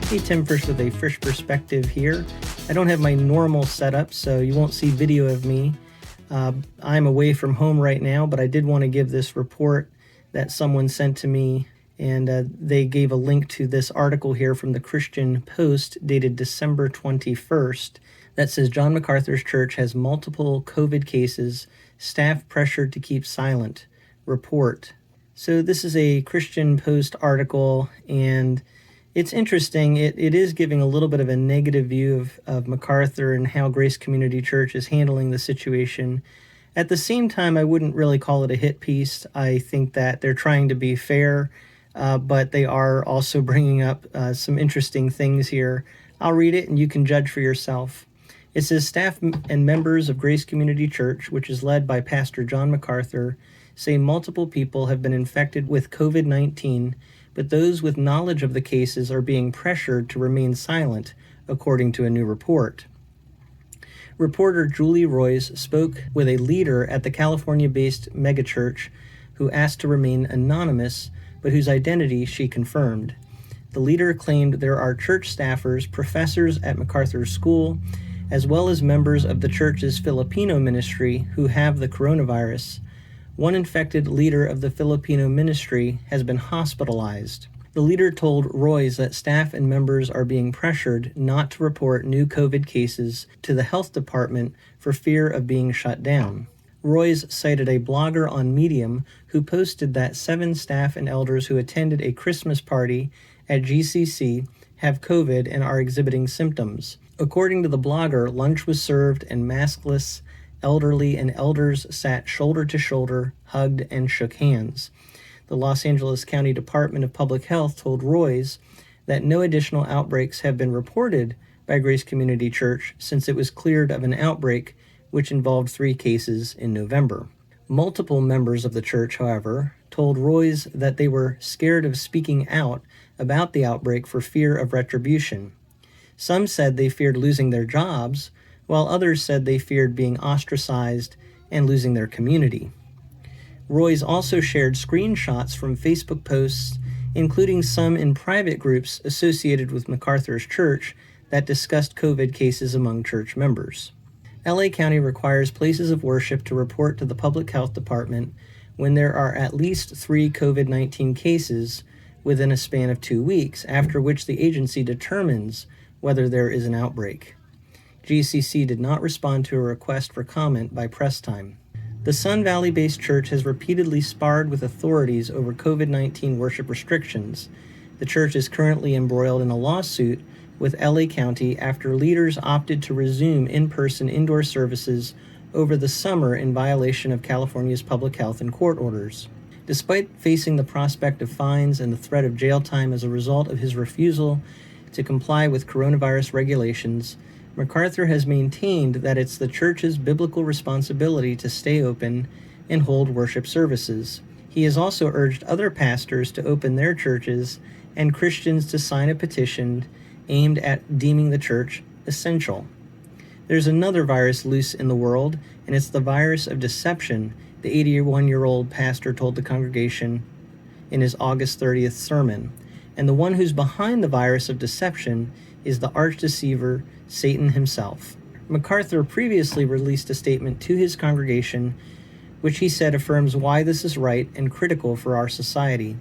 Hey, Tim Frisch with a Frisch Perspective here. I don't have my normal setup, so you won't see video of me. I'm away from home right now, but I did want to give this report that someone sent to me, and they gave a link to this article here from the Christian Post dated December 21st that says John MacArthur's church has multiple COVID cases, staff pressured to keep silent. Report. So this is a Christian Post article, and it's interesting. It is giving a little bit of a negative view of MacArthur and how Grace Community Church is handling the situation. At the same time, I wouldn't really call it a hit piece. I think that they're trying to be fair, but they are also bringing up some interesting things here. I'll read it and you can judge for yourself. It says, staff and members of Grace Community Church, which is led by Pastor John MacArthur, say multiple people have been infected with COVID-19, but those with knowledge of the cases are being pressured to remain silent, according to a new report. Reporter Julie Roys spoke with a leader at the California-based megachurch who asked to remain anonymous, but whose identity she confirmed. The leader claimed there are church staffers, professors at MacArthur School, as well as members of the church's Filipino ministry who have the coronavirus. One infected leader of the Filipino ministry has been hospitalized. The leader told Roys that staff and members are being pressured not to report new COVID cases to the health department for fear of being shut down. Roys cited a blogger on Medium who posted that 7 staff and elders who attended a Christmas party at GCC have COVID and are exhibiting symptoms. According to the blogger, lunch was served and maskless elderly and elders sat shoulder to shoulder, hugged, and shook hands. The Los Angeles County Department of Public Health told Roys that no additional outbreaks have been reported by Grace Community Church since it was cleared of an outbreak which involved 3 cases in November. Multiple members of the church, however, told Roys that they were scared of speaking out about the outbreak for fear of retribution. Some said they feared losing their jobs, while others said they feared being ostracized and losing their community. Roys also shared screenshots from Facebook posts, including some in private groups associated with MacArthur's church that discussed COVID cases among church members. LA County requires places of worship to report to the Public Health Department when there are at least 3 COVID-19 cases within a span of 2 weeks, after which the agency determines whether there is an outbreak. GCC did not respond to a request for comment by press time. The Sun Valley-based church has repeatedly sparred with authorities over COVID-19 worship restrictions. The church is currently embroiled in a lawsuit with LA County after leaders opted to resume in-person indoor services over the summer in violation of California's public health and court orders. Despite facing the prospect of fines and the threat of jail time as a result of his refusal to comply with coronavirus regulations, MacArthur has maintained that it's the church's biblical responsibility to stay open and hold worship services. He has also urged other pastors to open their churches and Christians to sign a petition aimed at deeming the church essential. There's another virus loose in the world, and it's the virus of deception, the 81-year-old pastor told the congregation in his August 30th sermon. And the one who's behind the virus of deception is the arch-deceiver, Satan himself. MacArthur previously released a statement to his congregation, which he said affirms why this is right and critical for our society.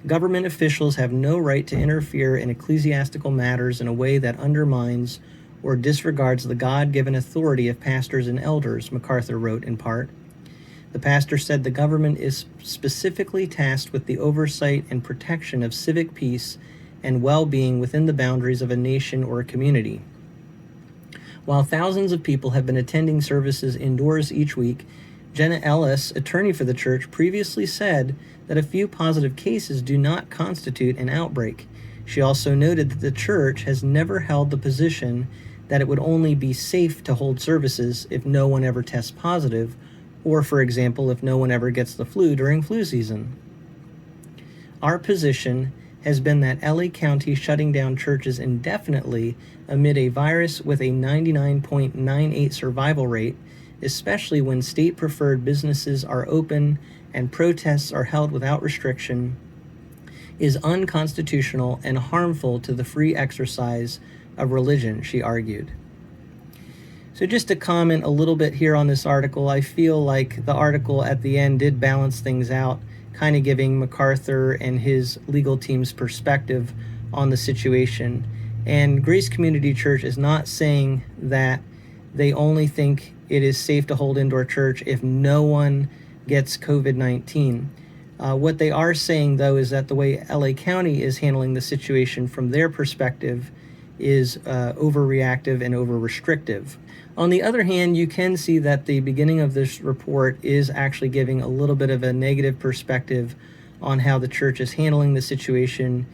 Government officials have no right to interfere in ecclesiastical matters in a way that undermines or disregards the God-given authority of pastors and elders, MacArthur wrote in part. The pastor said the government is specifically tasked with the oversight and protection of civic peace and well-being within the boundaries of a nation or a community. While thousands of people have been attending services indoors each week, Jenna Ellis, attorney for the church, previously said that a few positive cases do not constitute an outbreak. She also noted that the church has never held the position that it would only be safe to hold services if no one ever tests positive, or, for example, if no one ever gets the flu during flu season. Our position has been that LA County shutting down churches indefinitely amid a virus with a 99.98 survival rate, especially when state-preferred businesses are open and protests are held without restriction, is unconstitutional and harmful to the free exercise of religion, she argued. So just to comment a little bit here on this article, I feel like the article at the end did balance things out, kind of giving MacArthur and his legal team's perspective on the situation. And Grace Community Church is not saying that they only think it is safe to hold indoor church if no one gets COVID-19. What they are saying, though, is that the way LA County is handling the situation from their perspective is overreactive and over-restrictive. On the other hand, you can see that the beginning of this report is actually giving a little bit of a negative perspective on how the church is handling the situation.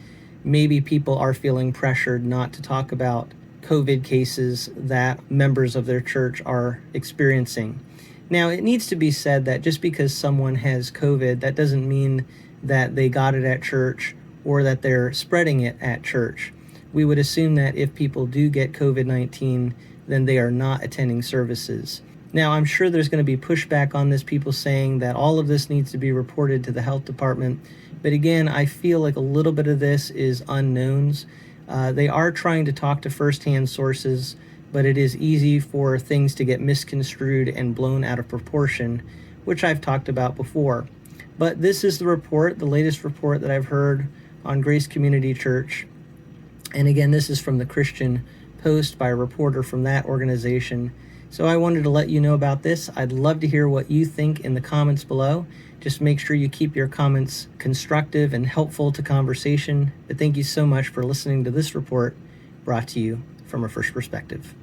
Maybe people are feeling pressured not to talk about COVID cases that members of their church are experiencing. Now, it needs to be said that just because someone has COVID, that doesn't mean that they got it at church or that they're spreading it at church. We would assume that if people do get COVID-19, then they are not attending services. Now, I'm sure there's going to be pushback on this, people saying that all of this needs to be reported to the health department. But again, I feel like a little bit of this is unknowns. They are trying to talk to firsthand sources, but it is easy for things to get misconstrued and blown out of proportion, which I've talked about before. But this is the report, the latest report that I've heard on Grace Community Church. And again, this is from the Christian Post by a reporter from that organization. So I wanted to let you know about this. I'd love to hear what you think in the comments below. Just make sure you keep your comments constructive and helpful to conversation. But thank you so much for listening to this report brought to you from a First Perspective.